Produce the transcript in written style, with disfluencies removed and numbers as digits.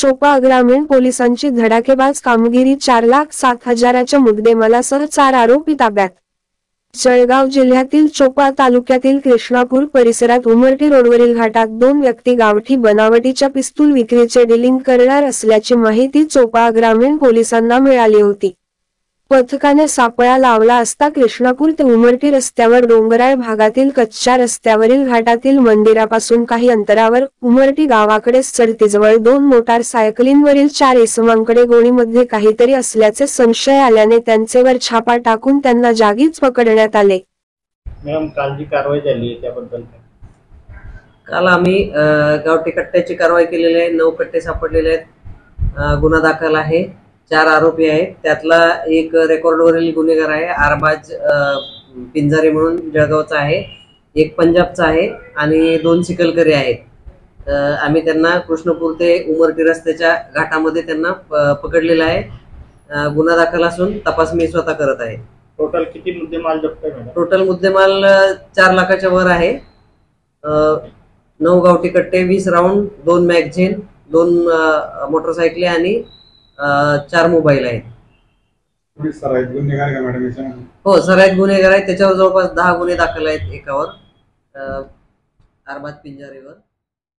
चोपडा ग्रामीण पोलिसांची धडाकेबाज कामगिरी 4,07,000च्या मुद्देमालासह 4 आरोपी ताब्यात। जळगाव जिल्ह्यातील चोपडा तालुक्यातील कृष्णापूर परिसरात उमरठी रोडवरील घाटात 2 व्यक्ती गावठी बनावटीच्या पिस्तूल विक्रीचे डीलिंग करणार असल्याची माहिती चोपडा ग्रामीण पोलिसांना मिळाली होती। पथकाने सापळा लावला असता कृष्णापूर ते उमरठी रस्त्यावर डोंगराळ भागातील कच्च्या रस्त्यावरील घाटातील मंदिरापासून काही अंतरावर उमरठी गावाकडे चढतीजवळ 2 मोटारसायकलींवरील 4 इसमांकडे गोणीमध्ये काहीतरी असल्याचे संशय आल्याने त्यांचेवर छापा टाकून त्यांना जागीच पकडण्यात आले। मॅडम, काल जी कारवाई झाली त्याबद्दल काल आम्ही गावठी कट्ट्याची कारवाई केलेली आहे। 9 कट्टे सापडलेले आहेत। गुन्हा दाखल आहे। 4 आरोपी आहेत। त्यातला एक रेकॉर्डवरील गुन्हेगार आहे, अरबाज पिंजारे म्हणून जळगावचा आहे, एक पंजाबचा आहे आणि 2 चिखलकरी आहेत। आम्ही त्यांना कृष्णपूर ते उमरठी रस्त्याच्या घाटामध्ये त्यांना पकडलेला आहे। गुन्हा दाखल असून तपास मी स्वतः करत आहे। टोटल किती मुद्देमाल जप्त आहे? टोटल मुद्देमाल 4 लाखाच्या वर आहे। 9 गावठी कट्टे, 20 राऊंड, 2 मॅगझिन, 2 मोटरसायकली आणि 4 मोबाईल आहेत। सराईत गुन्हेगार का मॅडम? हो, सराईत गुन्हेगार आहेत। त्याच्यावर जवळपास 10 गुन्हे दाखल आहेत एकावर, अरबाज पिंजारेवर।